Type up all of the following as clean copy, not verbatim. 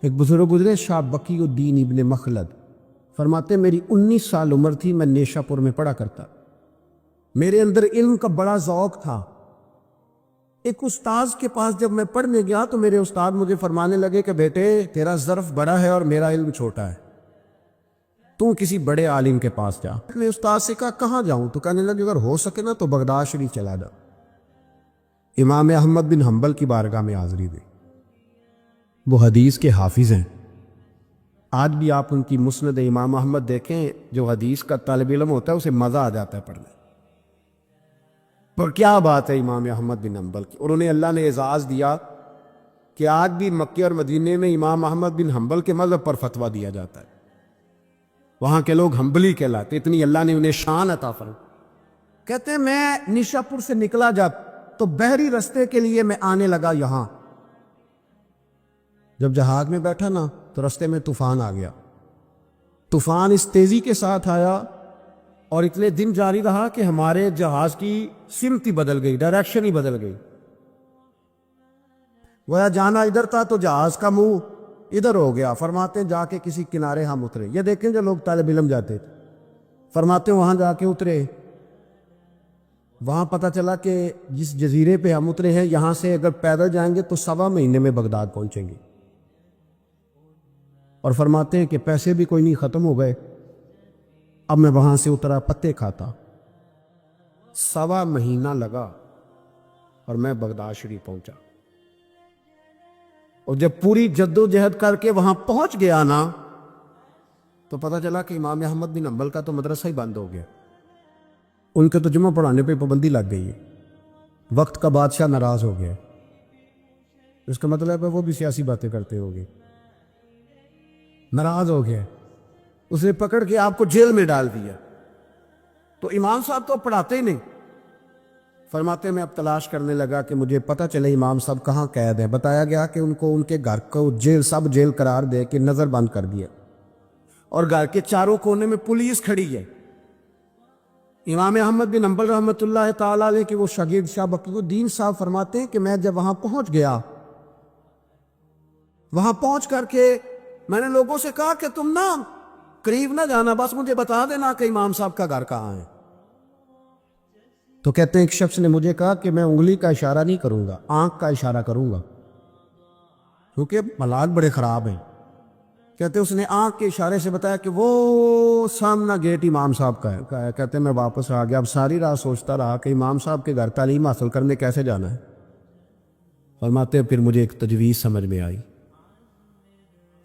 ایک بزرگ گزرے شاہ بقی الدین ابن مخلد، فرماتے میری 19 سال عمر تھی، میں نیشا پور میں پڑھا کرتا، میرے اندر علم کا بڑا ذوق تھا۔ ایک استاذ کے پاس جب میں پڑھنے گیا تو میرے استاد مجھے فرمانے لگے کہ بیٹے تیرا ظرف بڑا ہے اور میرا علم چھوٹا ہے، تو کسی بڑے عالم کے پاس جا۔ میں استاد سے کہا کہاں جاؤں؟ تو کہنے لگے اگر ہو سکے نا تو بغداد شریف چلا جا، امام احمد بن حنبل کی بارگاہ میں حاضری دے، وہ حدیث کے حافظ ہیں۔ آج بھی آپ ان کی مسند امام احمد دیکھیں، جو حدیث کا طالب علم ہوتا ہے اسے مزہ آ جاتا ہے پڑھنے پر۔ کیا بات ہے امام احمد بن حنبل کی، اور انہیں اللہ نے اعزاز دیا کہ آج بھی مکے اور مدینے میں امام احمد بن حنبل کے مذہب پر فتویٰ دیا جاتا ہے، وہاں کے لوگ حنبلی کہلاتے، اتنی اللہ نے انہیں شان عطا فرمائی۔ کہتے ہیں میں نیشا پور سے نکلا جب تو بحری رستے کے لیے میں آنے لگا یہاں، جب جہاز میں بیٹھا نا تو رستے میں طوفان آ گیا۔ طوفان اس تیزی کے ساتھ آیا اور اتنے دن جاری رہا کہ ہمارے جہاز کی سمت ہی بدل گئی، ڈائریکشن ہی بدل گئی۔ وہ جانا ادھر تھا تو جہاز کا منہ ادھر ہو گیا۔ فرماتے جا کے کسی کنارے ہم اترے، یہ دیکھیں جو لوگ طالب علم جاتے تھے، فرماتے وہاں جا کے اترے، وہاں پتہ چلا کہ جس جزیرے پہ ہم اترے ہیں یہاں سے اگر پیدل جائیں گے تو 1.25 مہینے میں بغداد پہنچیں گے۔ اور فرماتے ہیں کہ پیسے بھی کوئی نہیں، ختم ہو گئے۔ اب میں وہاں سے اترا، پتے کھاتا، 1.25 مہینہ لگا اور میں بغداد شریف پہنچا۔ اور جب پوری جد و جہد کر کے وہاں پہنچ گیا نا تو پتہ چلا کہ امام احمد بن حنبل کا تو مدرسہ ہی بند ہو گیا، ان کے تو جمعہ پڑھانے پہ پابندی لگ گئی ہے، وقت کا بادشاہ ناراض ہو گیا۔ اس کا مطلب ہے وہ بھی سیاسی باتیں کرتے ہو گے، ناراض ہو گیا، اس نے پکڑ کے آپ کو جیل میں ڈال دیا۔ تو امام صاحب تو پڑھاتے ہی نہیں۔ فرماتے میں اب تلاش کرنے لگا کہ مجھے پتہ چلے امام صاحب کہاں قید ہیں۔ بتایا گیا کہ ان کو ان کے گھر کو جیل، سب جیل قرار دے کے نظر بند کر دیا، اور گھر کے چاروں کونے میں پولیس کھڑی ہے۔ امام احمد بن حنبل رحمۃ اللہ تعالیٰ علیہ کے وہ شاگرد شاہ بقی الدین صاحب فرماتے ہیں کہ میں جب وہاں پہنچ گیا، وہاں پہنچ کر کے میں نے لوگوں سے کہا کہ تم نا قریب نہ جانا، بس مجھے بتا دینا کہ امام صاحب کا گھر کہاں ہے۔ تو کہتے ہیں ایک شخص نے مجھے کہا کہ میں انگلی کا اشارہ نہیں کروں گا، آنکھ کا اشارہ کروں گا، کیونکہ حالات بڑے خراب ہیں۔ کہتے اس نے آنکھ کے اشارے سے بتایا کہ وہ سامنا گیٹ امام صاحب کا ہے۔ کہتے میں واپس آ گیا۔ اب ساری رات سوچتا رہا کہ امام صاحب کے گھر تعلیم حاصل کرنے کیسے جانا ہے۔ فرماتے پھر مجھے ایک تجویز سمجھ میں آئی۔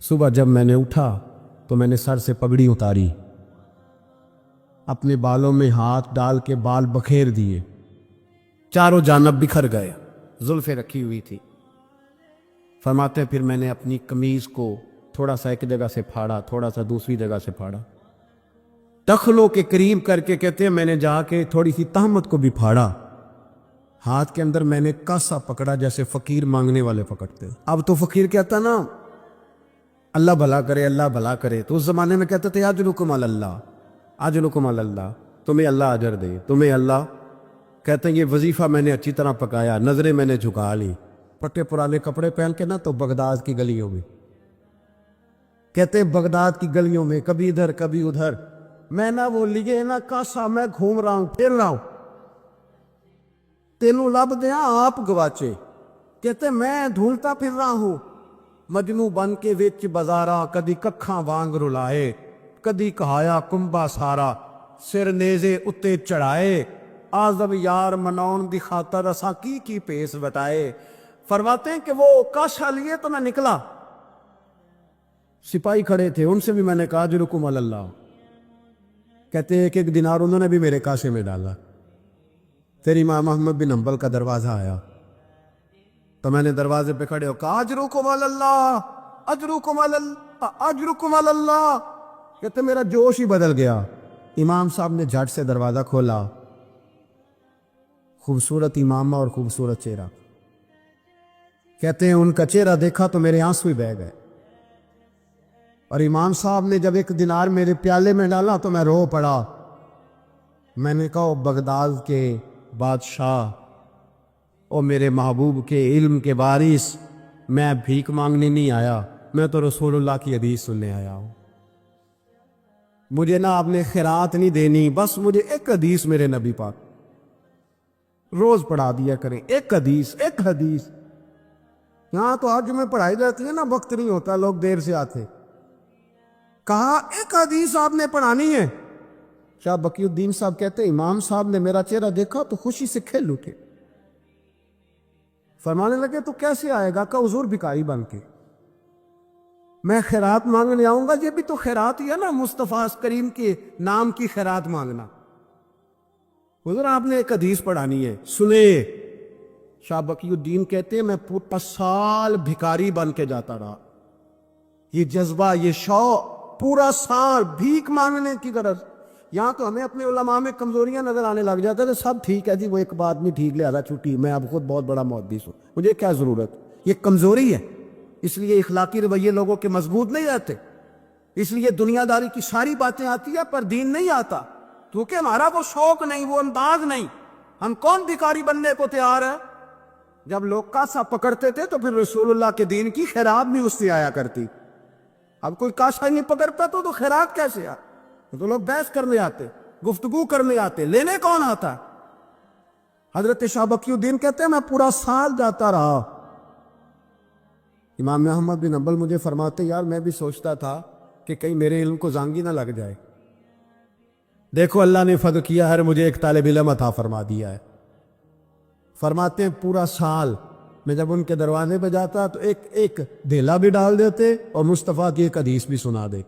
صبح جب میں نے اٹھا تو میں نے سر سے پگڑی اتاری، اپنے بالوں میں ہاتھ ڈال کے بال بکھیر دیے، چاروں جانب بکھر گئے، زلفیں رکھی ہوئی تھی۔ فرماتے پھر میں نے اپنی قمیض کو تھوڑا سا ایک جگہ سے پھاڑا، تھوڑا سا دوسری جگہ سے پھاڑا، ٹخلوں کے قریب کر کے کہتے ہیں میں نے جا کے تھوڑی سی تہمت کو بھی پھاڑا۔ ہاتھ کے اندر میں نے کاسا پکڑا جیسے فقیر مانگنے والے پکڑتے۔ اب تو فقیر کہتا نا اللہ بھلا کرے، اللہ بھلا کرے، تو اس زمانے میں کہتے تھے اجرکم علی اللہ، اجرکم علی اللہ، تمہیں اللہ اجر دے، تمہیں اللہ۔ کہتے ہیں یہ وظیفہ میں نے اچھی طرح پکایا، نظریں میں نے جھکا لی، پٹے پرانے کپڑے پہن کے نا تو بغداد کی گلیوں میں، کہتے ہیں بغداد کی گلیوں میں کبھی ادھر کبھی ادھر میں نا وہ لیے نا کاسا میں گھوم رہا ہوں، پھر رہا ہوں، تینوں لب دیا آپ گواچے۔ کہتے میں ڈھونڈتا پھر رہا ہوں مجنو بن کے وچ بازارا، کدی ککھاں وانگ رلائے، کدی کہایا کنبا سارا، سر نیزے اتے چڑھائے، آزب یار منون دی خاطر اساں کی پیس بتائے۔ فرماتے ہیں کہ وہ کاشا لیے تو میں نکلا، سپاہی کھڑے تھے، ان سے بھی میں نے کہا اجرکم علی اللہ۔ کہتے ہیں کہ ایک دینار انہوں نے بھی میرے کاشے میں ڈالا۔ پھر امام احمد بن حنبل کا دروازہ آیا تو میں نے دروازے پہ کھڑے ہو کہا اجرکم علی اللہ، اجرکم علی اللہ، اجرکم علی اللہ۔ کہتے میرا جوش ہی بدل گیا۔ امام صاحب نے جھٹ سے دروازہ کھولا، خوبصورت امامہ اور خوبصورت چہرہ۔ کہتے ہیں ان کا چہرہ دیکھا تو میرے آنسو ہی بہہ گئے، اور امام صاحب نے جب ایک دینار میرے پیالے میں ڈالا تو میں رو پڑا۔ میں نے کہا بغداد کے بادشاہ اور میرے محبوب کے علم کے وارث، میں بھیک مانگنے نہیں آیا، میں تو رسول اللہ کی حدیث سننے آیا ہوں، مجھے نہ آپ نے خیرات نہیں دینی، بس مجھے ایک حدیث میرے نبی پاک روز پڑھا دیا کریں، ایک حدیث ایک حدیث۔ یہاں تو آج میں پڑھائی جاتی ہے نا، وقت نہیں ہوتا، لوگ دیر سے آتے۔ کہا ایک حدیث آپ نے پڑھانی ہے۔ شاہ بقی الدین صاحب کہتے ہیں امام صاحب نے میرا چہرہ دیکھا تو خوشی سے کھل اٹھے، فرمانے لگے تو کیسے آئے گا؟ کہ حضور بھکاری بن کے میں خیرات مانگنے آؤں گا؟ یہ بھی تو خیرات ہی ہے نا، مصطفیٰ کریم کے نام کی خیرات مانگنا۔ حضور آپ نے ایک حدیث پڑھانی ہے، سنے۔ شاہ بقی الدین کہتے ہیں میں پورا سال بھکاری بن کے جاتا رہا، یہ جذبہ، یہ شوق، پورا سال بھیک مانگنے کی غرض۔ یہاں تو ہمیں اپنے علماء میں کمزوریاں نظر آنے لگ جاتا ہے، سب ٹھیک ہے جی، وہ ایک بات نہیں ٹھیک، لے آ رہا چھٹی، میں اب خود بہت بڑا محدث ہوں، مجھے کیا ضرورت؟ یہ کمزوری ہے، اس لیے اخلاقی رویے لوگوں کے مضبوط نہیں رہتے، اس لیے دنیا داری کی ساری باتیں آتی ہیں پر دین نہیں آتا، کیونکہ ہمارا وہ شوق نہیں، وہ انداز نہیں۔ ہم کون بھکاری بننے کو تیار ہے؟ جب لوگ کاسا پکڑتے تھے تو پھر رسول اللہ کے دین کی خیرات بھی اس سے آیا کرتی۔ اب کوئی کاسا نہیں پکڑتا تو خیرات کیسے آ؟ تو لوگ بحث کرنے آتے، گفتگو کرنے آتے، لینے کون آتا؟ حضرت شاہ بقی الدین کہتے ہیں میں پورا سال جاتا رہا۔ امام احمد بن حنبل مجھے فرماتے یار میں بھی سوچتا تھا کہ کہیں میرے علم کو زانگی نہ لگ جائے، دیکھو اللہ نے فضل کیا ہے، مجھے ایک طالب علم عطا فرما دیا ہے۔ فرماتے ہیں پورا سال میں جب ان کے دروازے پہ جاتا تو ایک دھیلا بھی ڈال دیتے اور مصطفیٰ کی ایک حدیث بھی سنا دے،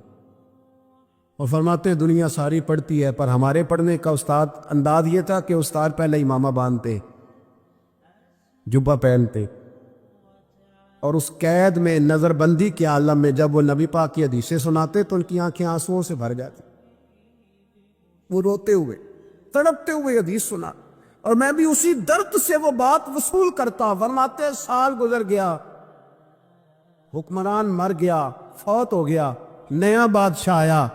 اور فرماتے ہیں دنیا ساری پڑھتی ہے پر ہمارے پڑھنے کا استاد انداز یہ تھا کہ استاد پہلے امامہ باندھتے، جبہ پہنتے، اور اس قید میں نظر بندی کے عالم میں جب وہ نبی پاک کی حدیثیں سناتے تو ان کی آنکھیں آنسوؤں سے بھر جاتی، وہ روتے ہوئے تڑپتے ہوئے حدیث سنا، اور میں بھی اسی درد سے وہ بات وصول کرتا۔ فرماتے ہیں سال گزر گیا، حکمران مر گیا، فوت ہو گیا، نیا بادشاہ آیا،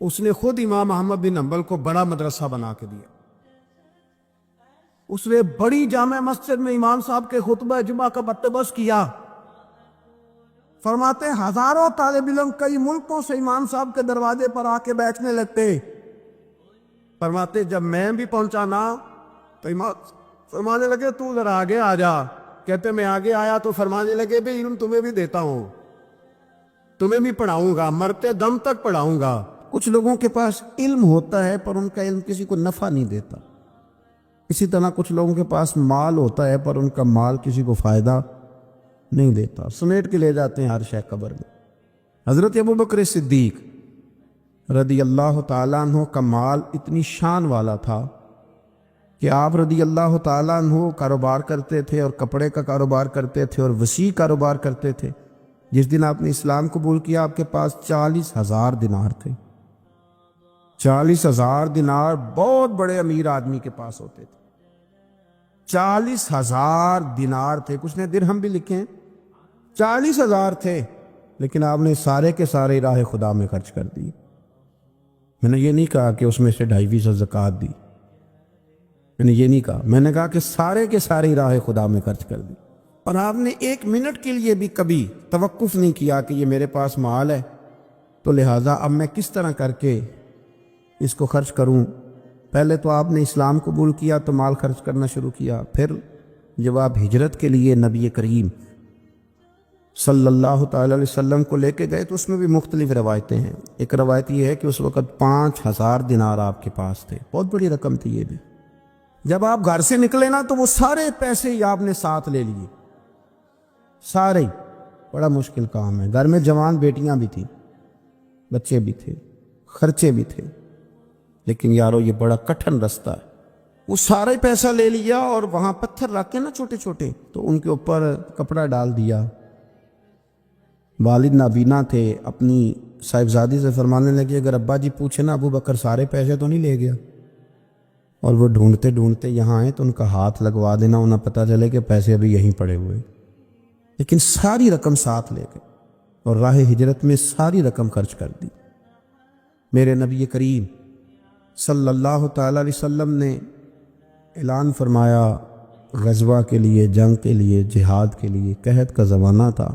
اس نے خود امام احمد بن حنبل کو بڑا مدرسہ بنا کے دیا، اس نے بڑی جامع مسجد میں امام صاحب کے خطبہ جمعہ کا بندوبست کیا۔ فرماتے ہیں ہزاروں طالب علم کئی ملکوں سے امام صاحب کے دروازے پر آ کے بیٹھنے لگتے۔ فرماتے جب میں بھی پہنچا نا تو امام فرمانے لگے تو ذرا آگے آ جا۔ کہتے میں آگے آیا تو فرمانے لگے بھئی علم تمہیں بھی دیتا ہوں، تمہیں بھی پڑھاؤں گا، مرتے دم تک پڑھاؤں گا۔ کچھ لوگوں کے پاس علم ہوتا ہے پر ان کا علم کسی کو نفع نہیں دیتا، اسی طرح کچھ لوگوں کے پاس مال ہوتا ہے پر ان کا مال کسی کو فائدہ نہیں دیتا، سمیٹ کے لے جاتے ہیں ہر شے قبر میں۔ حضرت ابوبکر صدیق رضی اللہ تعالیٰ عنہ کا مال اتنی شان والا تھا کہ آپ رضی اللہ تعالیٰ عنہ کاروبار کرتے تھے اور کپڑے کا کاروبار کرتے تھے اور وسیع کاروبار کرتے تھے۔ جس دن آپ نے اسلام قبول کیا آپ کے پاس 40,000 دینار تھے۔ 40,000 دینار بہت بڑے امیر آدمی کے پاس ہوتے تھے۔ 40,000 دینار تھے، کچھ نے درہم بھی لکھے ہیں، 40,000 تھے، لیکن آپ نے سارے کے سارے راہ خدا میں خرچ کر دیے۔ میں نے یہ نہیں کہا کہ اس میں سے 2.5% زکوٰۃ دی، میں نے یہ نہیں کہا، میں نے کہا کہ سارے کے سارے راہ خدا میں خرچ کر دی، اور آپ نے 1 منٹ کے لیے بھی کبھی توقف نہیں کیا کہ یہ میرے پاس مال ہے تو لہٰذا اب میں کس طرح کر کے اس کو خرچ کروں۔ پہلے تو آپ نے اسلام قبول کیا تو مال خرچ کرنا شروع کیا، پھر جب آپ ہجرت کے لیے نبی کریم صلی اللہ تعالی علیہ وسلم کو لے کے گئے تو اس میں بھی مختلف روایتیں ہیں۔ ایک روایت یہ ہے کہ اس وقت 5,000 دینار آپ کے پاس تھے، بہت بڑی رقم تھی یہ بھی۔ جب آپ گھر سے نکلے نا تو وہ سارے پیسے ہی آپ نے ساتھ لے لیے، سارے ہی۔ بڑا مشکل کام ہے، گھر میں جوان بیٹیاں بھی تھیں، بچے بھی تھے، خرچے بھی تھے، لیکن یارو یہ بڑا کٹھن رستہ ہے۔ وہ سارے پیسہ لے لیا اور وہاں پتھر رکھ کے نا چھوٹے چھوٹے، تو ان کے اوپر کپڑا ڈال دیا۔ والد نابینا تھے، اپنی صاحبزادی سے فرمانے لگے اگر ابا جی پوچھے نا ابو بکر سارے پیسے تو نہیں لے گیا، اور وہ ڈھونڈتے ڈھونڈتے یہاں آئے تو ان کا ہاتھ لگوا دینا، انہیں پتہ چلے کہ پیسے ابھی یہیں پڑے ہوئے، لیکن ساری رقم ساتھ لے گئے اور راہ ہجرت میں ساری رقم خرچ کر دی۔ میرے نبی کریم صلی اللہ تعالی علیہ وسلم نے اعلان فرمایا غزوہ کے لیے، جنگ کے لیے، جہاد کے لیے، قحط کا زمانہ تھا،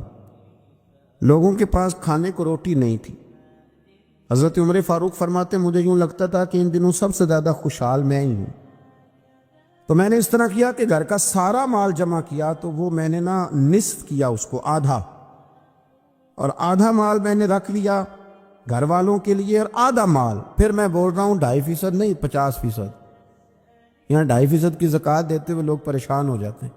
لوگوں کے پاس کھانے کو روٹی نہیں تھی۔ حضرت عمر فاروق فرماتے مجھے یوں لگتا تھا کہ ان دنوں سب سے زیادہ خوشحال میں ہی ہوں، تو میں نے اس طرح کیا کہ گھر کا سارا مال جمع کیا، تو وہ میں نے نصف کیا، اس کو آدھا، اور آدھا مال میں نے رکھ لیا گھر والوں کے لیے، اور آدھا مال پھر میں بول رہا ہوں 2.5% نہیں 50%۔ یہاں 2.5% کی زکوٰۃ دیتے ہوئے لوگ پریشان ہو جاتے ہیں۔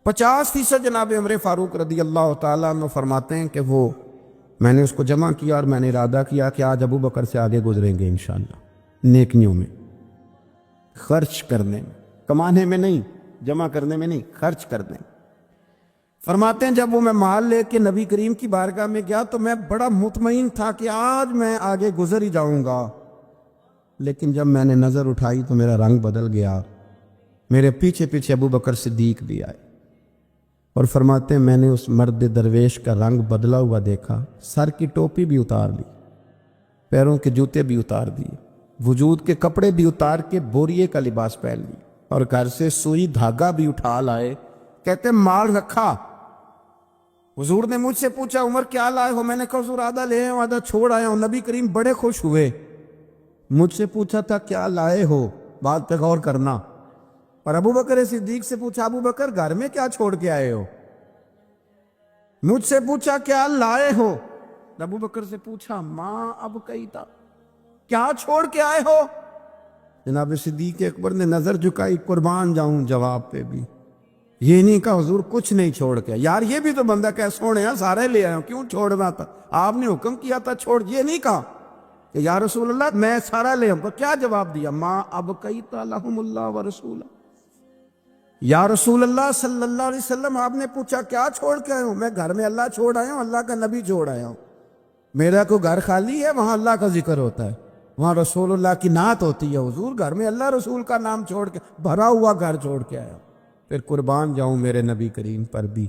50% جناب عمر فاروق رضی اللہ تعالیٰ عنہ فرماتے ہیں کہ وہ میں نے اس کو جمع کیا، اور میں نے ارادہ کیا کہ آج ابو بکر سے آگے گزریں گے انشاءاللہ، نیکیوں میں، خرچ کرنے میں، کمانے میں نہیں، جمع کرنے میں نہیں، خرچ کرنے میں۔ فرماتے ہیں جب وہ میں مال لے کے نبی کریم کی بارگاہ میں گیا تو میں بڑا مطمئن تھا کہ آج میں آگے گزر ہی جاؤں گا، لیکن جب میں نے نظر اٹھائی تو میرا رنگ بدل گیا، میرے پیچھے پیچھے ابو بکر صدیق بھی آئے، اور فرماتے ہیں میں نے اس مرد درویش کا رنگ بدلا ہوا دیکھا، سر کی ٹوپی بھی اتار لی، پیروں کے جوتے بھی اتار دیے، وجود کے کپڑے بھی اتار کے بوریے کا لباس پہن لی، اور گھر سے سوئی دھاگا بھی اٹھا لائے۔ کہتے مال رکھا۔ حضور نے مجھ سے پوچھا عمر کیا لائے ہو؟ میں نے کہا حضور آدھا لے آیا ہوں، آدھا چھوڑ آیا ہوں۔ نبی کریم بڑے خوش ہوئے، مجھ سے پوچھا تھا کیا لائے ہو، بات پہ غور کرنا۔ اور ابو بکر صدیق سے پوچھا ابو بکر گھر میں کیا چھوڑ کے آئے ہو؟ مجھ سے پوچھا کیا لائے ہو؟ ابو بکر سے پوچھا ماں اب کئی تھا، کیا چھوڑ کے آئے ہو؟ جناب صدیق اکبر نے نظر جھکائی، قربان جاؤں جواب پہ بھی، یہ نہیں کہا حضور کچھ نہیں چھوڑ کے، یار یہ بھی تو بندہ کہ سونے ہیں سارے لے آئے ہوں، کیوں چھوڑنا تھا، آپ نے حکم کیا تھا چھوڑ، یہ نہیں کہا کہ یا رسول اللہ میں سارا لے آؤں، کیا جواب دیا؟ ماں اب کئی لہم اللہ و رسول، یا رسول اللہ صلی اللہ علیہ وسلم آپ نے پوچھا کیا چھوڑ کے آئے ہوں؟ میں گھر میں اللہ چھوڑ آیا ہوں، اللہ کا نبی چھوڑ آیا ہوں، میرا کوئی گھر خالی ہے وہاں اللہ کا ذکر ہوتا ہے، وہاں رسول اللہ کی نعت ہوتی ہے، حضور گھر میں اللہ رسول کا نام چھوڑ کے بھرا ہوا گھر چھوڑ کے آیا ہوں۔ پھر قربان جاؤں میرے نبی کریم پر بھی،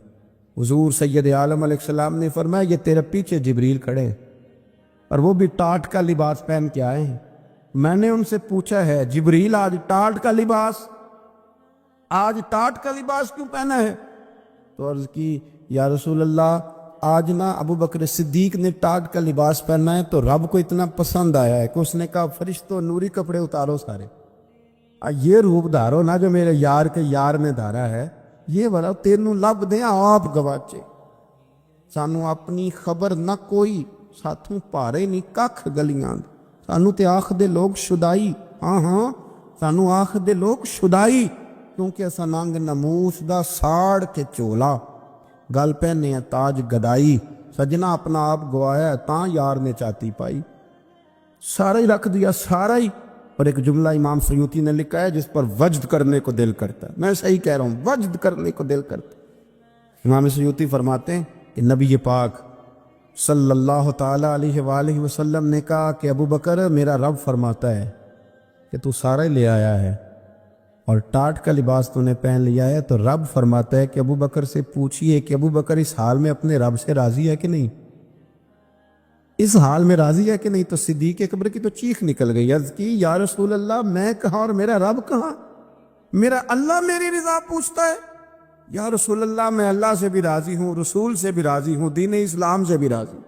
حضور سید عالم علیہ السلام نے فرمایا یہ تیرے پیچھے جبریل کھڑے، اور وہ بھی ٹاٹ کا لباس پہن کے آئے ہیں۔ میں نے ان سے پوچھا ہے جبریل آج ٹاٹ کا لباس، آج ٹاٹ کا لباس کیوں پہنا ہے؟ تو عرض کی یا رسول اللہ آج ابو بکر صدیق نے ٹاٹ کا لباس پہنا ہے تو رب کو اتنا پسند آیا ہے کہ اس نے کہا فرشتوں نوری کپڑے اتارو سارے، یہ روپ دھارو نا جو میرے یار کے یار نے دھارا ہے، یہ والا تینوں لب دیں آپ گواچے، سانو اپنی خبر نہ کوئی، ساتھوں پارے نہیں ککھ گلیاں، سانو تے آخ دے لوگ شدائی، ہاں سانو آخ دے لوگ شدائی، کیونکہ اسا ننگ نموس دا ساڑ کے چولا، گل پہنے تاج گدائی، سجنا اپنا آپ گوایا ہے تاں یار نے چاتی پائی، سارا ہی رکھ دیا سارا ہی۔ اور ایک جملہ امام سیوطی نے لکھا ہے جس پر وجد کرنے کو دل کرتا ہے، میں صحیح کہہ رہا ہوں، وجد کرنے کو دل کرتا ہے۔ امام سیوطی فرماتے ہیں کہ نبی پاک صلی اللہ تعالی علیہ وآلہ وسلم نے کہا کہ ابو بکر میرا رب فرماتا ہے کہ تو سارا ہی لے آیا ہے اور ٹاٹ کا لباس تو نے پہن لیا ہے، تو رب فرماتا ہے کہ ابو بکر سے پوچھئے کہ ابو بکر اس حال میں اپنے رب سے راضی ہے کہ نہیں، اس حال میں راضی ہے کہ نہیں؟ تو صدیق اکبر کی تو چیخ نکل گئی، عرض کی یا رسول اللہ میں کہاں اور میرا رب کہاں؟ میرا اللہ میری رضا پوچھتا ہے؟ یا رسول اللہ میں اللہ سے بھی راضی ہوں، رسول سے بھی راضی ہوں، دین اسلام سے بھی راضی ہوں،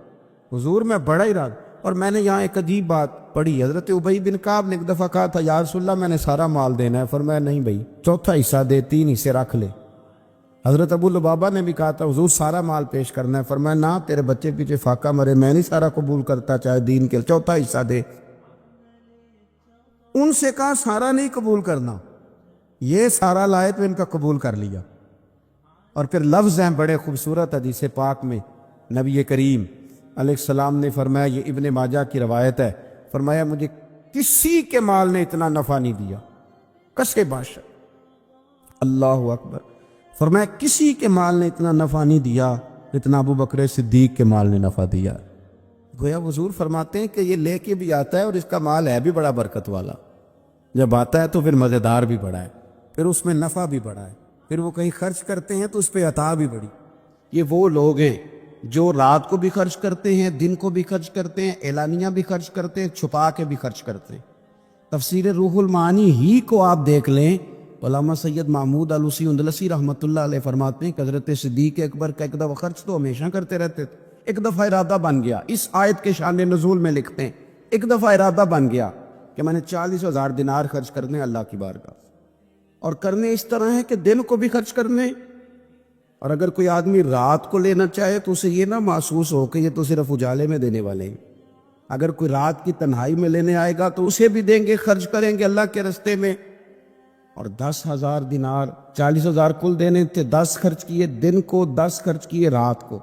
حضور میں بڑا ہی راضی۔ اور میں نے یہاں ایک عجیب بات پڑھی، حضرت ابی بن کعب نے ایک دفعہ کہا تھا یا رسول اللہ میں نے سارا مال دینا ہے، فرمایا نہیں بھائی چوتھا حصہ دے، 3 حصے رکھ لے۔ حضرت ابو لبابہ نے بھی کہا تھا حضور سارا مال پیش کرنا ہے، فرمایا نہ تیرے بچے پیچھے فاقہ مرے، میں نہیں سارا قبول کرتا چاہے دین کے، چوتھا حصہ دے۔ ان سے کہا سارا نہیں قبول کرنا، یہ سارا لائے تو ان کا قبول کر لیا۔ اور پھر لفظ ہیں بڑے خوبصورت حدیث پاک میں، نبی کریم علیہ السلام نے فرمایا، یہ ابن ماجہ کی روایت ہے، فرمایا مجھے کسی کے مال نے اتنا نفع نہیں دیا، کسے بادشاہ، اللہ اکبر، فرمایا کسی کے مال نے اتنا نفع نہیں دیا اتنا ابو بکر صدیق کے مال نے نفع دیا۔ گویا حضور فرماتے ہیں کہ یہ لے کے بھی آتا ہے اور اس کا مال ہے بھی بڑا برکت والا، جب آتا ہے تو پھر مزیدار بھی بڑا ہے، پھر اس میں نفع بھی بڑا ہے، پھر وہ کہیں خرچ کرتے ہیں تو اس پہ عطا بھی بڑی۔ یہ وہ لوگ ہیں جو رات کو بھی خرچ کرتے ہیں، دن کو بھی خرچ کرتے ہیں، اعلانیہ بھی خرچ کرتے ہیں، چھپا کے بھی خرچ کرتے ہیں۔ تفسیر روح المعانی ہی کو آپ دیکھ لیں، علامہ سید محمود علوسی اندلسی رحمۃ اللہ علیہ فرماتے ہیں کہ حضرت صدیق اکبر کا ایک دفعہ خرچ تو ہمیشہ کرتے رہتے تھے، ایک دفعہ ارادہ بن گیا، اس آیت کے شان نزول میں لکھتے ہیں ایک دفعہ ارادہ بن گیا کہ میں نے 40,000 دینار خرچ کرنے اللہ کی بارگاہ، اور کرنے اس طرح ہے کہ دن کو بھی خرچ کرنے، اور اگر کوئی آدمی رات کو لینا چاہے تو اسے یہ نہ محسوس ہو کہ یہ تو صرف اجالے میں دینے والے ہیں، اگر کوئی رات کی تنہائی میں لینے آئے گا تو اسے بھی دیں گے، خرچ کریں گے اللہ کے رستے میں۔ اور 10,000 دینار، 40,000 کل دینے تھے، 10 خرچ کیے دن کو، 10 خرچ کیے رات کو،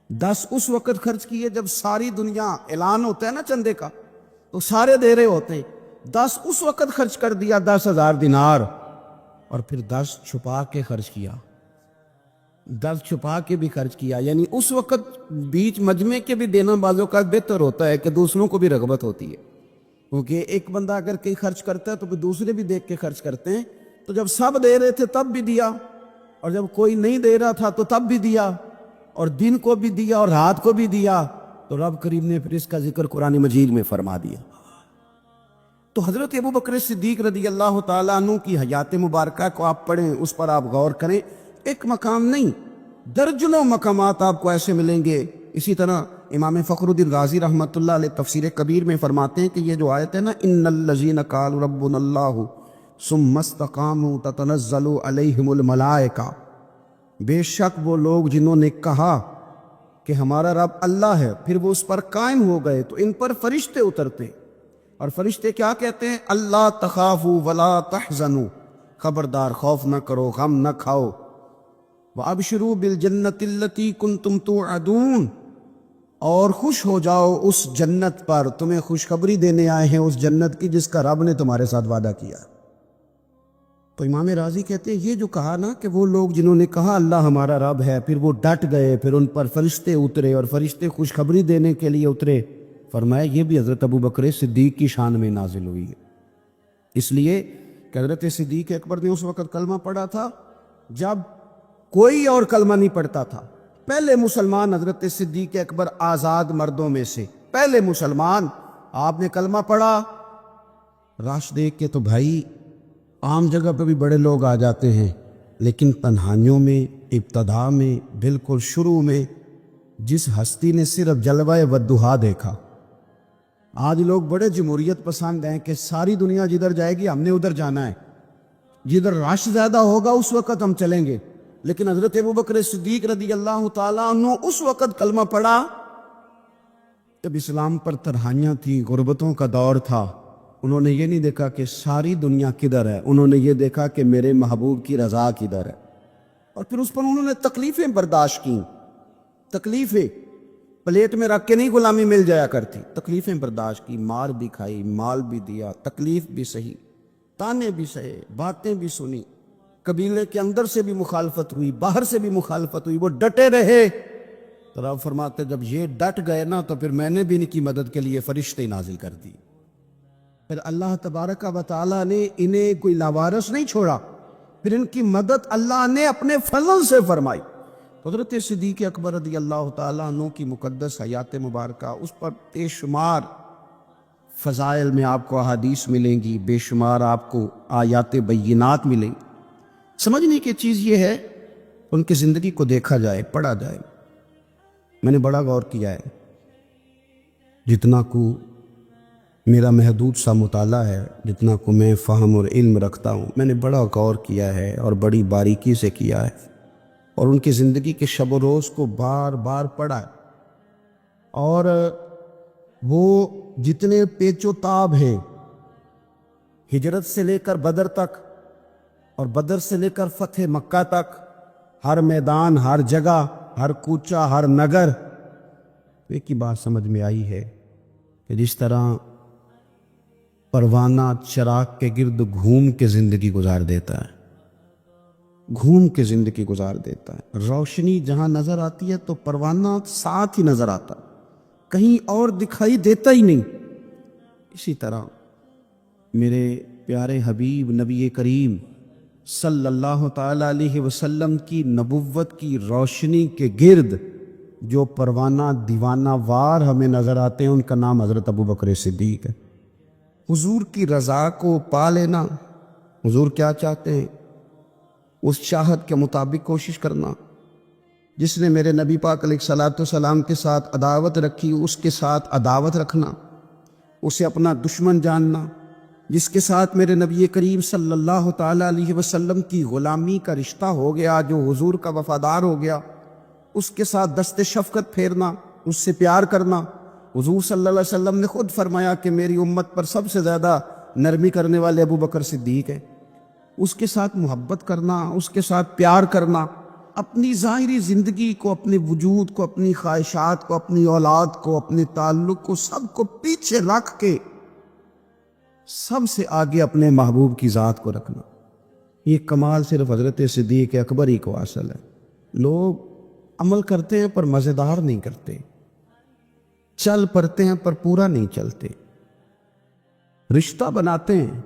10 اس وقت خرچ کیے جب ساری دنیا اعلان ہوتا ہے نا چندے کا تو سارے دے رہے ہوتے ہیں، 10 اس وقت خرچ کر دیا 10,000 دینار، اور پھر 10 چھپا کے خرچ کیا، 10 چھپا کے بھی خرچ کیا، یعنی اس وقت بیچ مجمع کے بھی دینا بعضوں کا بہتر ہوتا ہے کہ دوسروں کو بھی رغبت ہوتی ہے، کیونکہ ایک بندہ اگر کہیں خرچ کرتا ہے تو پھر دوسرے بھی دیکھ کے خرچ کرتے ہیں، تو جب سب دے رہے تھے تب بھی دیا، اور جب کوئی نہیں دے رہا تھا تو تب بھی دیا، اور دن کو بھی دیا اور رات کو بھی دیا، تو رب کریم نے پھر اس کا ذکر قرآن مجید میں فرما دیا۔ تو حضرت ابوبکر صدیق رضی اللہ تعالیٰ عنہ کی حیات مبارکہ کو آپ پڑھیں، اس پر آپ غور کریں، ایک مقام نہیں درجنوں مقامات آپ کو ایسے ملیں گے۔ اسی طرح امام فخر الدین رازی رحمۃ اللہ علیہ تفسیر کبیر میں فرماتے ہیں کہ یہ جو آیت ہے نا، ان الذین قالوا ربنا اللہ ثم استقاموا تتنزل علیہم الملائکہ، بے شک وہ لوگ جنہوں نے کہا کہ ہمارا رب اللہ ہے، پھر وہ اس پر قائم ہو گئے تو ان پر فرشتے اترتے، اور فرشتے کیا کہتے ہیں؟ اللہ تخافوا ولا تحزنوا، خبردار خوف نہ کرو، غم نہ کھاؤ، وابشروا بالجنۃ التی کنتم توعدون، اور خوش ہو جاؤ اس جنت پر، تمہیں خوشخبری دینے آئے ہیں اس جنت کی جس کا رب نے تمہارے ساتھ وعدہ کیا۔ تو امام راضی کہتے ہیں یہ جو کہا نا کہ وہ لوگ جنہوں نے کہا اللہ ہمارا رب ہے، پھر وہ ڈٹ گئے، پھر ان پر فرشتے اترے اور فرشتے خوشخبری دینے کے لیے اترے، فرمایا یہ بھی حضرت ابوبکر صدیق کی شان میں نازل ہوئی ہے، اس لیے کہ حضرت صدیق اکبر نے اس وقت کلمہ پڑھا تھا جب کوئی اور کلمہ نہیں پڑھتا تھا، پہلے مسلمان حضرت صدیق اکبر آزاد مردوں میں سے پہلے مسلمان، آپ نے کلمہ پڑھا، رش دیکھ کے تو بھائی عام جگہ پہ بھی بڑے لوگ آ جاتے ہیں، لیکن تنہائیوں میں، ابتدا میں، بالکل شروع میں جس ہستی نے صرف جلوہ والضحیٰ دیکھا، آج لوگ بڑے جمہوریت پسند ہیں کہ ساری دنیا جدھر جائے گی ہم نے ادھر جانا ہے، جدھر رش زیادہ ہوگا اس وقت ہم چلیں گے، لیکن حضرت ابوبکر صدیق رضی اللہ تعالیٰ عنہ اس وقت کلمہ پڑھا جب اسلام پر تنہائیاں تھیں، غربتوں کا دور تھا، انہوں نے یہ نہیں دیکھا کہ ساری دنیا کدھر ہے، انہوں نے یہ دیکھا کہ میرے محبوب کی رضا کدھر ہے، اور پھر اس پر انہوں نے تکلیفیں برداشت کیں، تکلیفیں پلیٹ میں رکھ کے نہیں غلامی مل جایا کرتی، تکلیفیں برداشت کی، مار بھی کھائی، مال بھی دیا، تکلیف بھی سہی، تانے بھی سہے، باتیں بھی سنی، قبیلے کے اندر سے بھی مخالفت ہوئی، باہر سے بھی مخالفت ہوئی، وہ ڈٹے رہے، تو رب فرماتے جب یہ ڈٹ گئے نا تو پھر میں نے بھی ان کی مدد کے لیے فرشتے نازل کر دی، پھر اللہ تبارک و تعالیٰ نے انہیں کوئی لاوارث نہیں چھوڑا، پھر ان کی مدد اللہ نے اپنے فضل سے فرمائی۔ حضرت صدیق اکبر رضی اللہ تعالیٰ عنہ کی مقدس حیات مبارکہ، اس پر بے شمار فضائل میں آپ کو احادیث ملیں گی، بے شمار آپ کو آیات بینات ملیں گی۔ سمجھنے کی چیز یہ ہے ان کی زندگی کو دیکھا جائے، پڑھا جائے، میں نے بڑا غور کیا ہے، جتنا کو میرا محدود سا مطالعہ ہے، جتنا کو میں فہم اور علم رکھتا ہوں، میں نے بڑا غور کیا ہے اور بڑی باریکی سے کیا ہے، اور ان کی زندگی کے شب و روز کو بار بار پڑھا ہے، اور وہ جتنے پیچ و تاب ہیں ہجرت سے لے کر بدر تک اور بدر سے لے کر فتح مکہ تک، ہر میدان، ہر جگہ، ہر کوچہ، ہر نگر، ایک ہی بات سمجھ میں آئی ہے کہ جس طرح پروانہ چراغ کے گرد گھوم کے زندگی گزار دیتا ہے، گھوم کے زندگی گزار دیتا ہے، روشنی جہاں نظر آتی ہے تو پروانہ ساتھ ہی نظر آتا، کہیں اور دکھائی دیتا ہی نہیں۔ اسی طرح میرے پیارے حبیب نبی کریم صلی اللہ تعالی علیہ وسلم کی نبوت کی روشنی کے گرد جو پروانہ دیوانہ وار ہمیں نظر آتے ہیں، ان کا نام حضرت ابوبکر صدیق ہے۔ حضور کی رضا کو پا لینا، حضور کیا چاہتے ہیں اس چاہت کے مطابق کوشش کرنا، جس نے میرے نبی پاک علیہ الصلوۃ والسلام کے ساتھ عداوت رکھی اس کے ساتھ عداوت رکھنا، اسے اپنا دشمن جاننا، جس کے ساتھ میرے نبی کریم صلی اللہ تعالیٰ علیہ وسلم کی غلامی کا رشتہ ہو گیا، جو حضور کا وفادار ہو گیا، اس کے ساتھ دست شفقت پھیرنا، اس سے پیار کرنا۔ حضور صلی اللہ علیہ وسلم نے خود فرمایا کہ میری امت پر سب سے زیادہ نرمی کرنے والے ابو بکر صدیق ہیں۔ اس کے ساتھ محبت کرنا، اس کے ساتھ پیار کرنا، اپنی ظاہری زندگی کو، اپنے وجود کو، اپنی خواہشات کو، اپنی اولاد کو، اپنے تعلق کو، سب کو پیچھے رکھ کے سب سے آگے اپنے محبوب کی ذات کو رکھنا، یہ کمال صرف حضرت صدیق اکبر ہی کو حاصل ہے۔ لوگ عمل کرتے ہیں پر مزیدار نہیں کرتے، چل پڑتے ہیں پر پورا نہیں چلتے، رشتہ بناتے ہیں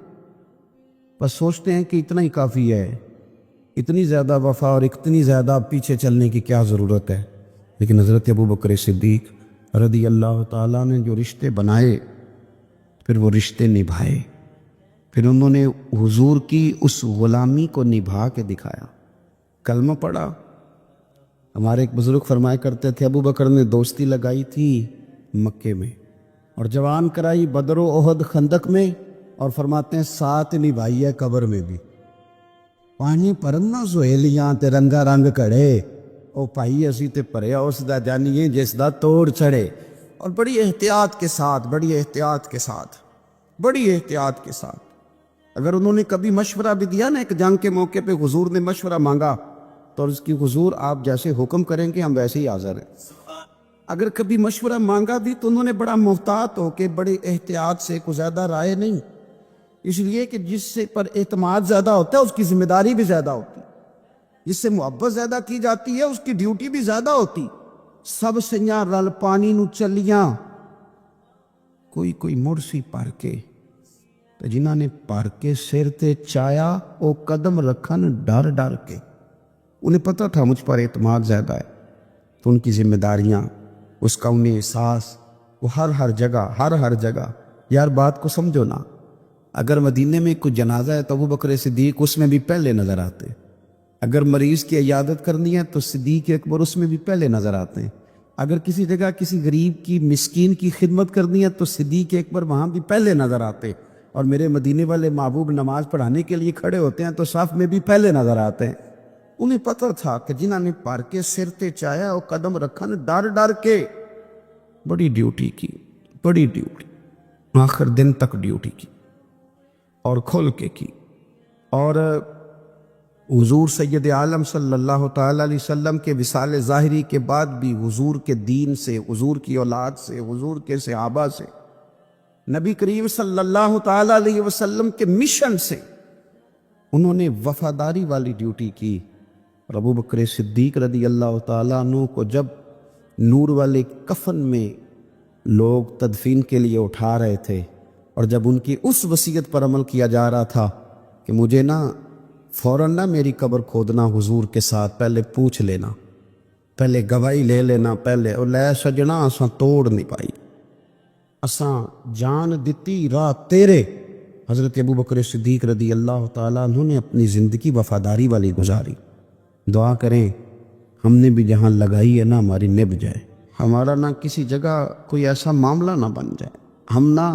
بس سوچتے ہیں کہ اتنا ہی کافی ہے، اتنی زیادہ وفا اور اتنی زیادہ پیچھے چلنے کی کیا ضرورت ہے۔ لیکن حضرت ابو بکر صدیق رضی اللہ تعالیٰ نے جو رشتے بنائے، پھر وہ رشتے نبھائے، پھر انہوں نے حضور کی اس غلامی کو نبھا کے دکھایا۔ کلمہ پڑھا۔ ہمارے ایک بزرگ فرمایا کرتے تھے ابو بکر نے دوستی لگائی تھی مکے میں اور جوان کرائی بدر و احد خندق میں، اور فرماتے ہیں ساتھ نبھائی ہے قبر میں بھی۔ پانی پرنا زہیلیاں تے رنگا رنگ کڑے، او پائی اسی تے پریا اس دا جانیے جس دا توڑ چڑھے۔ اور بڑی احتیاط کے ساتھ، بڑی احتیاط کے ساتھ، بڑی احتیاط کے ساتھ، اگر انہوں نے کبھی مشورہ بھی دیا نا، ایک جنگ کے موقع پہ حضور نے مشورہ مانگا تو اس کی حضور آپ جیسے حکم کریں گے ہم ویسے ہی حاضر ہیں۔ اگر کبھی مشورہ مانگا بھی تو انہوں نے بڑا محتاط ہو کے بڑے احتیاط سے، کوئی زیادہ رائے نہیں، اس لیے کہ جس سے پر اعتماد زیادہ ہوتا ہے اس کی ذمہ داری بھی زیادہ ہوتی، جس سے محبت زیادہ کی جاتی ہے اس کی ڈیوٹی بھی زیادہ ہوتی۔ سب سیاں رل پانی نو چلیاں، کوئی مڑ سی پر کے، تو جنہاں نے پر کے سر تے چایا وہ قدم رکھن ڈر ڈر کے، انہیں پتہ تھا مجھ پر اعتماد زیادہ ہے، تو ان کی ذمہ داریاں، اس کا انہیں احساس، وہ ہر جگہ۔ یار بات کو سمجھو نا، اگر مدینے میں کوئی جنازہ ہے تو ابو بکر صدیق اس میں بھی پہلے نظر آتے، اگر مریض کی عیادت کرنی ہے تو صدیق اکبر اس میں بھی پہلے نظر آتے ہیں، اگر کسی جگہ کسی غریب کی مسکین کی خدمت کرنی ہے تو صدیق اکبر وہاں بھی پہلے نظر آتے، اور میرے مدینے والے محبوب نماز پڑھانے کے لیے کھڑے ہوتے ہیں تو صف میں بھی پہلے نظر آتے ہیں۔ انہیں پتہ تھا کہ جنہاں نے پر کے سر تے چایا وہ قدم رکھن ڈر ڈر کے، بڑی ڈیوٹی کی، بڑی ڈیوٹی، آخر دن تک ڈیوٹی کی اور کھل کے کی۔ اور حضور سید عالم صلی اللہ تعالیٰ علیہ وسلم کے وصال ظاہری کے بعد بھی حضور کے دین سے، حضور کی اولاد سے، حضور کے صحابہ سے، نبی کریم صلی اللہ تعالیٰ علیہ وسلم کے مشن سے انہوں نے وفاداری والی ڈیوٹی کی۔ اور ابو بکر صدیق رضی اللہ تعالیٰ عنہ کو جب نور والے کفن میں لوگ تدفین کے لیے اٹھا رہے تھے، اور جب ان کی اس وصیت پر عمل کیا جا رہا تھا کہ مجھے فوراً میری قبر کھودنا حضور کے ساتھ، پہلے پوچھ لینا، پہلے گواہی لے لینا، پہلے او لے سجنا اساں توڑ نہیں پائی، اساں جان دتی راہ تیرے۔ حضرت ابو بکر صدیق رضی اللہ تعالیٰ عنہ نے اپنی زندگی وفاداری والی گزاری۔ دعا کریں ہم نے بھی جہاں لگائی ہے نا ہماری نبھ جائے، ہمارا نہ کسی جگہ کوئی ایسا معاملہ نہ بن جائے، ہم نہ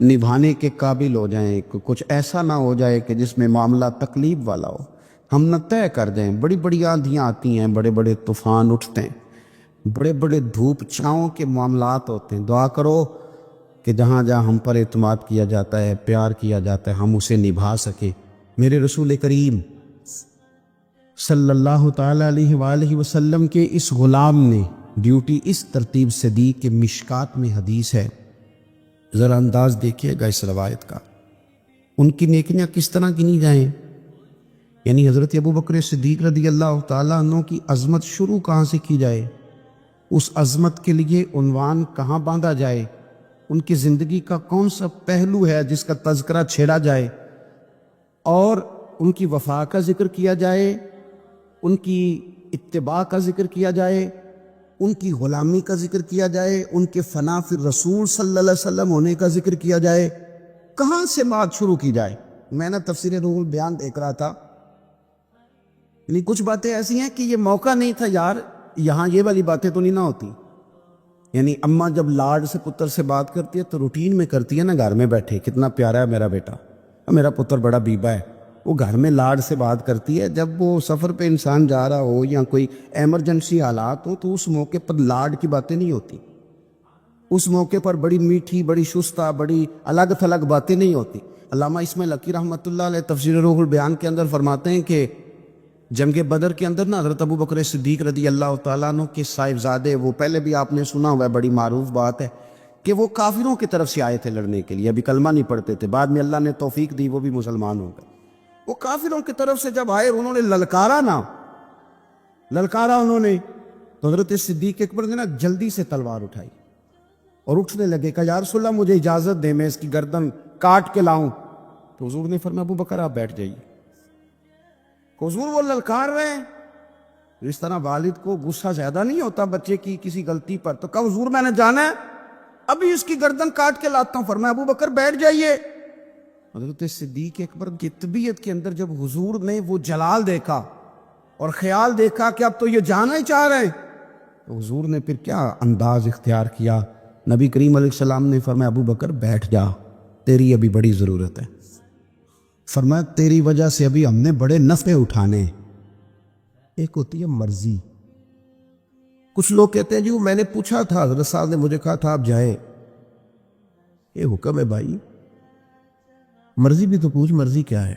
نبھانے کے قابل ہو جائیں، کچھ ایسا نہ ہو جائے کہ جس میں معاملہ تکلیف والا ہو، ہم نہ طے کر جائیں۔ بڑی بڑی آندھیاں آتی ہیں، بڑے بڑے طوفان اٹھتے ہیں، بڑے بڑے دھوپ چھاؤں کے معاملات ہوتے ہیں۔ دعا کرو کہ جہاں جہاں ہم پر اعتماد کیا جاتا ہے، پیار کیا جاتا ہے، ہم اسے نبھا سکیں۔ میرے رسول کریم صلی اللہ تعالیٰ علیہ وآلہ وسلم کے اس غلام نے ڈیوٹی اس ترتیب سے دی کہ مشکات میں حدیث ہے، ذرا انداز دیکھیے گا اس روایت کا، ان کی نیکیاں کس طرح گنی جائیں۔ یعنی حضرت ابو بکر صدیق رضی اللہ تعالیٰ عنہ کی عظمت شروع کہاں سے کی جائے، اس عظمت کے لیے عنوان کہاں باندھا جائے، ان کی زندگی کا کون سا پہلو ہے جس کا تذکرہ چھیڑا جائے، اور ان کی وفا کا ذکر کیا جائے، ان کی اتباع کا ذکر کیا جائے، ان کی غلامی کا ذکر کیا جائے، ان کے فنا فی رسول صلی اللہ علیہ وسلم ہونے کا ذکر کیا جائے، کہاں سے بات شروع کی جائے۔ میں نے تفسیر روح البیان دیکھ رہا تھا، یعنی کچھ باتیں ایسی ہیں کہ یہ موقع نہیں تھا یار یہاں یہ والی باتیں تو نہیں نہ ہوتی. یعنی اماں جب لاڈ سے پتر سے بات کرتی ہے تو روٹین میں کرتی ہے نا, گھر میں بیٹھے کتنا پیارا ہے میرا بیٹا, میرا پتر بڑا بیبا ہے, وہ گھر میں لاڈ سے بات کرتی ہے. جب وہ سفر پہ انسان جا رہا ہو یا کوئی ایمرجنسی حالات ہو تو اس موقع پر لاڈ کی باتیں نہیں ہوتی. اس موقع پر بڑی میٹھی, بڑی شستہ, بڑی الگ تھلگ باتیں نہیں ہوتی. علامہ اسماعیل حقی رحمۃ اللہ علیہ تفسیر روح البیان کے اندر فرماتے ہیں کہ جنگ بدر کے اندر نا حضرت ابو بکر صدیق رضی اللہ تعالیٰ عنہ کے صاحبزادے, وہ پہلے بھی آپ نے سنا ہوا ہے, بڑی معروف بات ہے کہ وہ کافروں کی طرف سے آئے تھے لڑنے کے لیے, ابھی کلمہ نہیں پڑھتے تھے, بعد میں اللہ نے توفیق دی وہ بھی مسلمان ہو گئے. وہ کافروں کی طرف سے جب آئے انہوں نے للکارا انہوں نے, تو حضرت صدیق اکبر نے نا جلدی سے تلوار اٹھائی اور اٹھنے لگے, کہا یا رسول اللہ مجھے اجازت دیں میں اس کی گردن کاٹ کے لاؤں. تو حضور نے فرمایا ابو بکر آپ بیٹھ جائیے. حضور وہ للکار رہے ہیں, اس طرح والد کو غصہ زیادہ نہیں ہوتا بچے کی کسی غلطی پر, تو کہا حضور میں نے جانا ہے, ابھی اس کی گردن کاٹ کے لاتا ہوں. فرمایا ابو بکر بیٹھ جائیے. حضرت صدیق اکبر کی طبیعت کے اندر جب حضور نے وہ جلال دیکھا اور خیال دیکھا کہ اب تو یہ جانا ہی چاہ رہے ہیں, تو حضور نے پھر کیا انداز اختیار کیا. نبی کریم علیہ السلام نے فرمایا ابو بکر بیٹھ جا, تیری ابھی بڑی ضرورت ہے. فرمایا تیری وجہ سے ابھی ہم نے بڑے نفع اٹھانے. ایک ہوتی ہے مرضی. کچھ لوگ کہتے ہیں جی وہ میں نے پوچھا تھا, حضرت صاحب نے مجھے کہا تھا آپ جائیں. یہ حکم ہے بھائی, مرضی بھی تو پوچھ مرضی کیا ہے.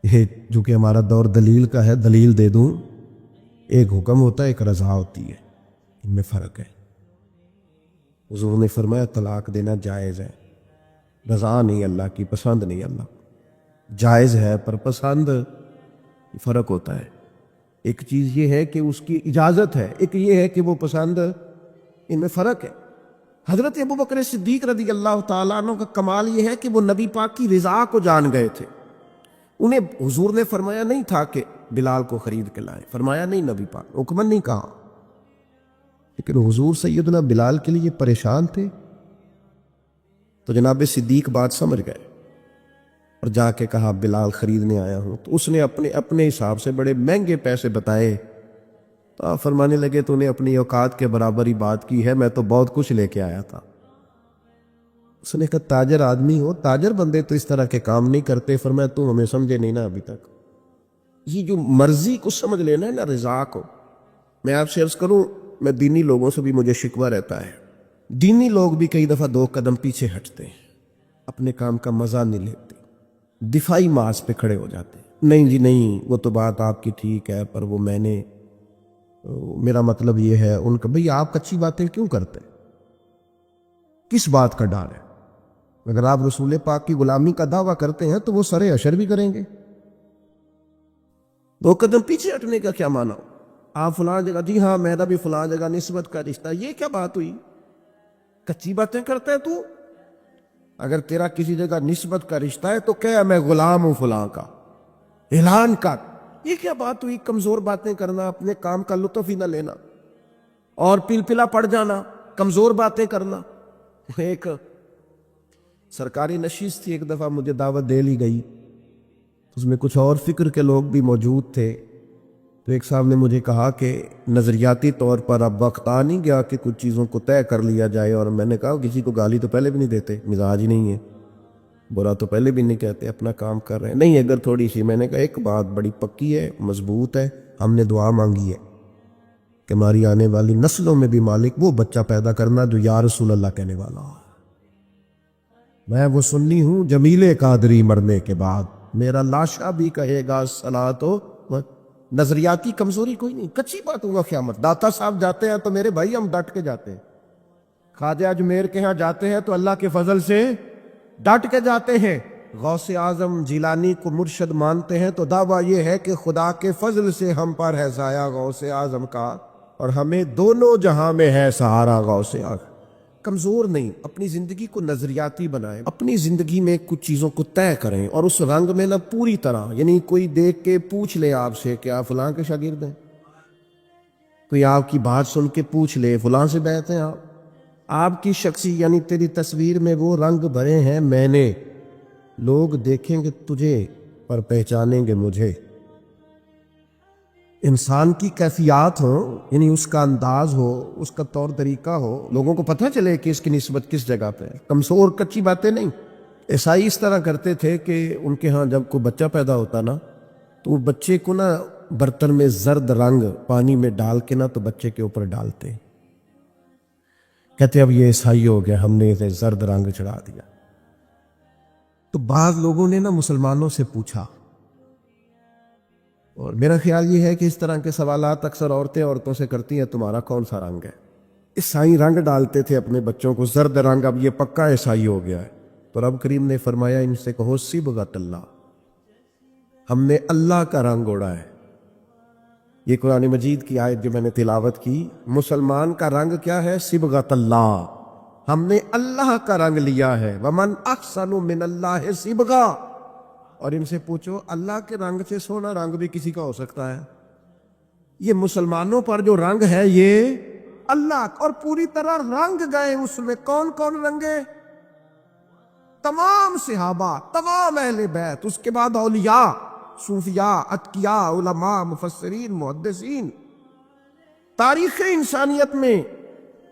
یہ جو کہ ہمارا دور دلیل کا ہے, دلیل دے دوں. ایک حکم ہوتا ہے, ایک رضا ہوتی ہے, ان میں فرق ہے. حضور نے فرمایا طلاق دینا جائز ہے, رضا نہیں اللہ کی, پسند نہیں اللہ. جائز ہے پر پسند فرق ہوتا ہے. ایک چیز یہ ہے کہ اس کی اجازت ہے, ایک یہ ہے کہ وہ پسند, ان میں فرق ہے. حضرت ابو بکر صدیق رضی اللہ تعالیٰ عنہ کا کمال یہ ہے کہ وہ نبی پاک کی رضا کو جان گئے تھے. انہیں حضور نے فرمایا نہیں تھا کہ بلال کو خرید کے لائیں, فرمایا نہیں, نبی پاک حکمن نہیں کہا, لیکن حضور سیدنا بلال کے لیے پریشان تھے. تو جناب صدیق بات سمجھ گئے اور جا کے کہا بلال خریدنے آیا ہوں. تو اس نے اپنے حساب سے بڑے مہنگے پیسے بتائے. تو آپ فرمانے لگے تو نے اپنی اوقات کے برابر ہی بات کی ہے, میں تو بہت کچھ لے کے آیا تھا. اس نے کہا تاجر آدمی ہو, تاجر بندے تو اس طرح کے کام نہیں کرتے. فرمایا تم ہمیں سمجھے نہیں نا ابھی تک. یہ جو مرضی کو سمجھ لینا ہے نا, رضا کو. میں آپ سے عرض کروں, میں دینی لوگوں سے بھی مجھے شکوہ رہتا ہے. دینی لوگ بھی کئی دفعہ 2 قدم پیچھے ہٹتے ہیں, اپنے کام کا مزہ نہیں لیتے, دفاعی مارچ پہ کھڑے ہو جاتے ہیں. نہیں جی نہیں, وہ تو بات آپ کی ٹھیک ہے, پر وہ میں نے, میرا مطلب یہ ہے. ان کا بھئی آپ کچی باتیں کیوں کرتے, کس بات کا ڈر ہے؟ اگر آپ رسول پاک کی غلامی کا دعویٰ کرتے ہیں تو وہ سرے اشر بھی کریں گے. 2 قدم پیچھے ہٹنے کا کیا معنی ہو؟ آپ فلاں جگہ, جی ہاں میرا بھی فلاں جگہ نسبت کا رشتہ, یہ کیا بات ہوئی؟ کچی باتیں کرتا ہے تو. اگر تیرا کسی جگہ نسبت کا رشتہ ہے تو کہہ میں غلام ہوں فلاں کا, اعلان کر. یہ کیا بات ہوئی کمزور باتیں کرنا, اپنے کام کا لطف ہی نہ لینا اور پلپلا پڑ جانا, کمزور باتیں کرنا. ایک سرکاری نشست تھی, ایک دفعہ مجھے دعوت دے لی گئی, اس میں کچھ اور فکر کے لوگ بھی موجود تھے. تو ایک صاحب نے مجھے کہا کہ نظریاتی طور پر اب وقت آ نہیں گیا کہ کچھ چیزوں کو طے کر لیا جائے. اور میں نے کہا کسی کو گالی تو پہلے بھی نہیں دیتے, مزاج ہی نہیں ہے, برا تو پہلے بھی نہیں کہتے, اپنا کام کر رہے ہیں. نہیں اگر تھوڑی سی, میں نے کہا ایک بات بڑی پکی ہے, مضبوط ہے, ہم نے دعا مانگی ہے کہ ہماری آنے والی نسلوں میں بھی مالک وہ بچہ پیدا کرنا جو یا رسول اللہ کہنے والا ہو. میں وہ سنی ہوں جمیل قادری مرنے کے بعد, میرا لاشا بھی کہے گا صلاۃ و. نظریاتی کمزوری کوئی نہیں, کچی بات ہوگا قیامت. داتا صاحب جاتے ہیں تو میرے بھائی ہم ڈٹ کے جاتے ہیں. خواجہ اجمیر کے ہاں جاتے ہیں تو اللہ کے فضل سے ڈٹ کے جاتے ہیں. غوث اعظم جیلانی کو مرشد مانتے ہیں تو دعویٰ یہ ہے کہ خدا کے فضل سے ہم پر ہے سایہ غوث اعظم کا, اور ہمیں دونوں جہاں میں ہے سہارا غوث اعظم. کمزور نہیں, اپنی زندگی کو نظریاتی بنائیں, اپنی زندگی میں کچھ چیزوں کو طے کریں, اور اس رنگ میں نہ پوری طرح. یعنی کوئی دیکھ کے پوچھ لے آپ سے کہ آپ فلاں کے شاگرد ہیں, کوئی آپ کی بات سن کے پوچھ لے فلاں سے بیعت ہیں آپ کی شخصی, یعنی تیری تصویر میں وہ رنگ بھرے ہیں میں نے, لوگ دیکھیں گے تجھے پر پہچانیں گے مجھے. انسان کی کیفیات ہو، یعنی اس کا انداز ہو، اس کا طور طریقہ ہو، لوگوں کو پتہ چلے کہ اس کی نسبت کس جگہ پہ ہے، کمزور کچی باتیں نہیں۔ عیسائی اس طرح کرتے تھے کہ ان کے ہاں جب کوئی بچہ پیدا ہوتا نا تو وہ بچے کو نا برتن میں زرد رنگ پانی میں ڈال کے نا تو بچے کے اوپر ڈالتے، کہتے اب یہ عیسائی ہو گیا، ہم نے اسے زرد رنگ چڑھا دیا۔ تو بعض لوگوں نے نا مسلمانوں سے پوچھا، اور میرا خیال یہ ہے کہ اس طرح کے سوالات اکثر عورتوں سے کرتی ہیں، تمہارا کون سا رنگ ہے؟ عیسائی رنگ ڈالتے تھے اپنے بچوں کو زرد رنگ، اب یہ پکا عیسائی ہو گیا ہے۔ تو رب کریم نے فرمایا ان سے کہو صبغۃ اللہ، ہم نے اللہ کا رنگ اوڑا ہے۔ یہ قرآن مجید کی آیت جو میں نے تلاوت کی، مسلمان کا رنگ کیا ہے؟ صبغۃ اللہ، ہم نے اللہ کا رنگ لیا ہے۔ ومن احسن من اللہ صبغہ، اور ان سے پوچھو اللہ کے رنگ سے سونا رنگ بھی کسی کا ہو سکتا ہے؟ یہ مسلمانوں پر جو رنگ ہے یہ اللہ، اور پوری طرح رنگ گئے اس میں۔ کون کون رنگے؟ تمام صحابہ، تمام اہل بیت، اس کے بعد اولیاء، صوفیاء، اتقیاء، علماء، مفسرین، محدثین۔ تاریخ انسانیت میں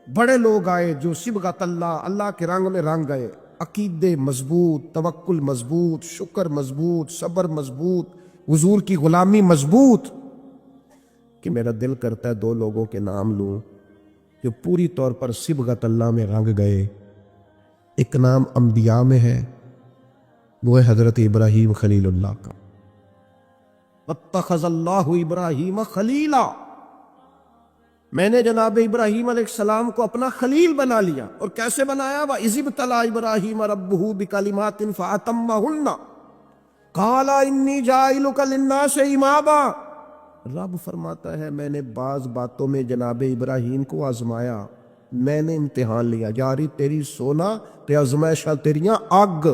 بڑے لوگ آئے جو صبغۃ اللہ، اللہ کے رنگ میں رنگ گئے۔ عقیدے مضبوط، توکل مضبوط، شکر مضبوط، صبر مضبوط، حضور کی غلامی مضبوط، کہ میرا دل کرتا ہے دو لوگوں کے نام لوں جو پوری طور پر صبغۃ اللہ میں رنگ گئے۔ ایک نام انبیاء میں ہے، وہ ہے حضرت ابراہیم خلیل اللہ کا۔ واتخذ اللہ ابراہیم خلیلا، میں نے جناب ابراہیم علیہ السلام کو اپنا خلیل بنا لیا۔ اور کیسے بنایا؟ وَإِذِ ابْتَلَىٰ إِبْرَاهِيمَ رَبُّهُ بِكَلِمَاتٍ فَأَتَمَّهُنَّ قَالَ إِنِّي جَاعِلُكَ لِلنَّاسِ إِمَامًا، رب فرماتا ہے میں نے بعض باتوں میں جناب ابراہیم کو آزمایا، میں نے امتحان لیا۔ یاری تیری سونا تے آزمائشاں تیریاں اگ،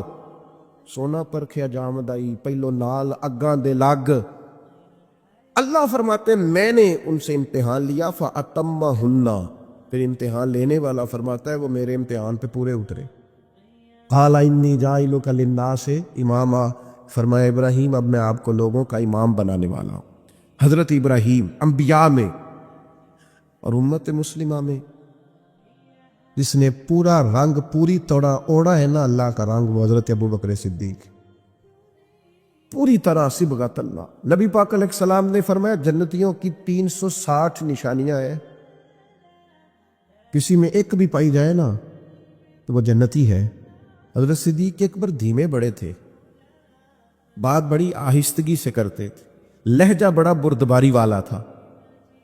سونا پرکھیا جامدائی پہلو نال اگاں دے لگ۔ اللہ فرماتے ہیں میں نے ان سے امتحان لیا، فَأَتَمَّهُنَّ، پھر امتحان لینے والا فرماتا ہے وہ میرے امتحان پہ پورے اترے۔ قَالَ إِنِّي جَاعِلُكَ لِلنَّاسِ إِمَامًا، فرمایا ابراہیم اب میں آپ کو لوگوں کا امام بنانے والا ہوں۔ حضرت ابراہیم انبیاء میں اور امت مسلمہ میں جس نے پورا رنگ پوری طرح اوڑا ہے نا اللہ کا رنگ، وہ حضرت ابوبکر صدیق، پوری طرح صبغۃ اللہ۔ نبی پاک علیہ السلام نے فرمایا جنتیوں کی 360 نشانیاں ہیں، کسی میں ایک بھی پائی جائے نا تو وہ جنتی ہے۔ حضرت صدیق اکبر دھیمے بڑے تھے، بات بڑی آہستگی سے کرتے تھے، لہجہ بڑا بردباری والا تھا،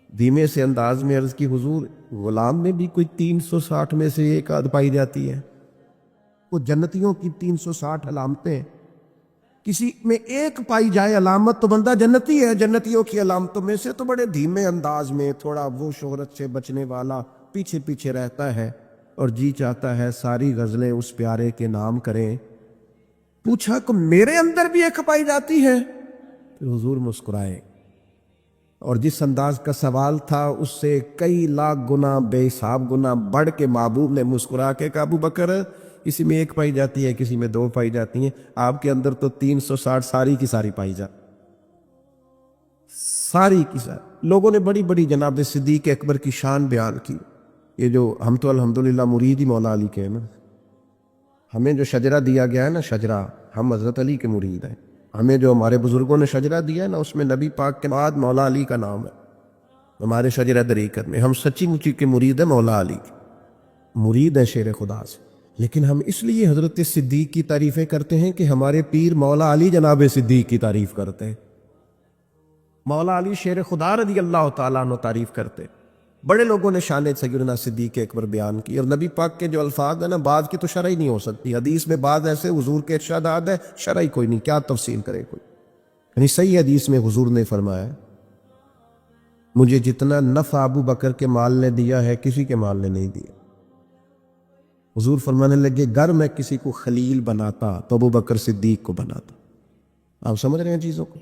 دھیمے سے انداز میں عرض کی حضور غلام میں بھی کوئی 360 میں سے ایک آدھ پائی جاتی ہے؟ وہ جنتیوں کی 360 علامتیں، کسی میں ایک پائی جائے علامت تو بندہ جنتی ہے۔ جنتیوں کی علامتوں میں سے تو بڑے دھیمے انداز میں، تھوڑا وہ شہرت سے بچنے والا، پیچھے پیچھے رہتا ہے اور جی چاہتا ہے ساری غزلیں اس پیارے کے نام کریں۔ پوچھا کہ میرے اندر بھی ایک پائی جاتی ہے؟ پھر حضور مسکرائے، اور جس انداز کا سوال تھا اس سے کئی لاکھ گنا بے حساب گنا بڑھ کے محبوب نے مسکرا کے کہا ابو بکر کسی میں ایک پائی جاتی ہے، کسی میں 2 پائی جاتی ہیں، آپ کے اندر تو 360 ساری کی ساری پائی جاتی، ساری کی ساری۔ لوگوں نے بڑی بڑی جناب صدیق اکبر کی شان بیان کی۔ یہ جو ہم تو الحمدللہ مرید ہی مولا علی کے ہیں نا، ہمیں جو شجرہ دیا گیا ہے نا، شجرہ، ہم حضرت علی کے مرید ہیں۔ ہمیں جو ہمارے بزرگوں نے شجرہ دیا ہے نا، اس میں نبی پاک کے بعد مولا علی کا نام ہے ہمارے شجرہ طریقت میں۔ ہم سچی مچی کے مرید ہیں، مولا علی کے مرید ہیں شیر خدا سے۔ لیکن ہم اس لیے حضرت صدیق کی تعریفیں کرتے ہیں کہ ہمارے پیر مولا علی جناب صدیق کی تعریف کرتے ہیں، مولا علی شیر خدا رضی اللہ تعالیٰ عنہ تعریف کرتے۔ بڑے لوگوں نے شان سیدنا صدیق اکبر بیان کی، اور نبی پاک کے جو الفاظ ہیں نا، بعض کی تو شرح ہی نہیں ہو سکتی، حدیث میں بعض ایسے حضور کے ارشادات ہے شرح ہی کوئی نہیں، کیا تفصیل کرے کوئی۔ یعنی صحیح حدیث میں حضور نے فرمایا مجھے جتنا نفع ابو بکر کے مال نے دیا ہے کسی کے مال نے نہیں دیا۔ حضور فرمانے لگے گر میں کسی کو خلیل بناتا تو ابو بکر صدیق کو بناتا۔ آپ سمجھ رہے ہیں چیزوں کو؟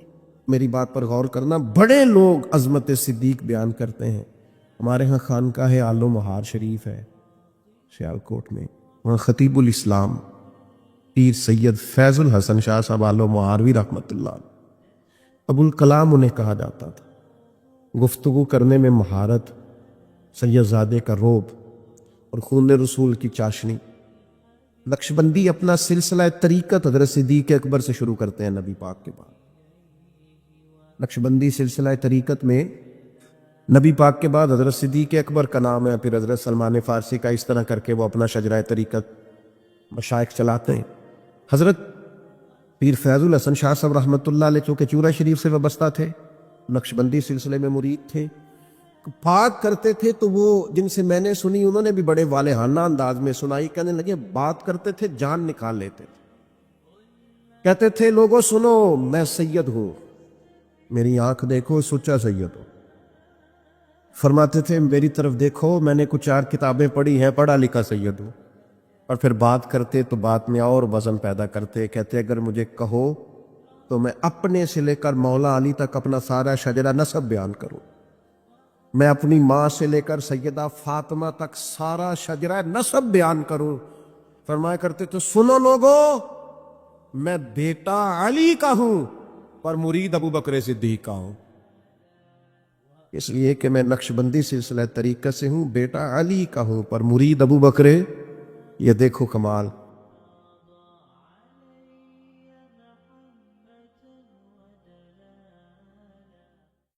میری بات پر غور کرنا۔ بڑے لوگ عظمت صدیق بیان کرتے ہیں۔ ہمارے ہاں خانقاہ آل و مہار شریف ہے سیالکوٹ میں، وہاں خطیب الاسلام پیر سید فیض الحسن شاہ صاحب آل و مہاروی رحمۃ اللہ ابو الکلام انہیں کہا جاتا تھا۔ گفتگو کرنے میں مہارت، سید زادے کا روب اور خون رسول کی چاشنی۔ نقشبندی اپنا سلسلہ طریقت حضرت صدیق اکبر سے شروع کرتے ہیں نبی پاک کے بعد۔ نقشبندی سلسلہ طریقت میں نبی پاک کے بعد حضرت صدیق اکبر کا نام ہے، پھر حضرت سلمان فارسی کا، اس طرح کر کے وہ اپنا شجرہ طریقت مشائخ چلاتے ہیں۔ حضرت پیر فیض الحسن شاہ صاحب رحمۃ اللہ علیہ چونکہ چورا شریف سے وابستہ تھے، نقشبندی سلسلے میں مرید تھے، بات کرتے تھے تو وہ جن سے میں نے سنی انہوں نے بھی بڑے والہانہ انداز میں سنائی، کہنے لگے بات کرتے تھے جان نکال لیتے تھے، کہتے تھے لوگوں سنو میں سید ہوں، میری آنکھ دیکھو سچا سید ہوں۔ فرماتے تھے میری طرف دیکھو میں نے کچھ 4 کتابیں پڑھی ہیں، پڑھا لکھا سید ہوں۔ اور پھر بات کرتے تو بات میں اور وزن پیدا کرتے، کہتے اگر مجھے کہو تو میں اپنے سے لے کر مولا علی تک اپنا سارا شجرہ نسب بیان کروں، میں اپنی ماں سے لے کر سیدہ فاطمہ تک سارا شجرہ نسب بیان کروں۔ فرمایا کرتے تو سنو لوگو میں بیٹا علی کا ہوں پر مرید ابو بکر صدیق کا ہوں، اس لیے کہ میں نقشبندی سلسلہ طریقت سے ہوں، بیٹا علی کا ہوں پر مرید ابو بکر۔ یہ دیکھو کمال۔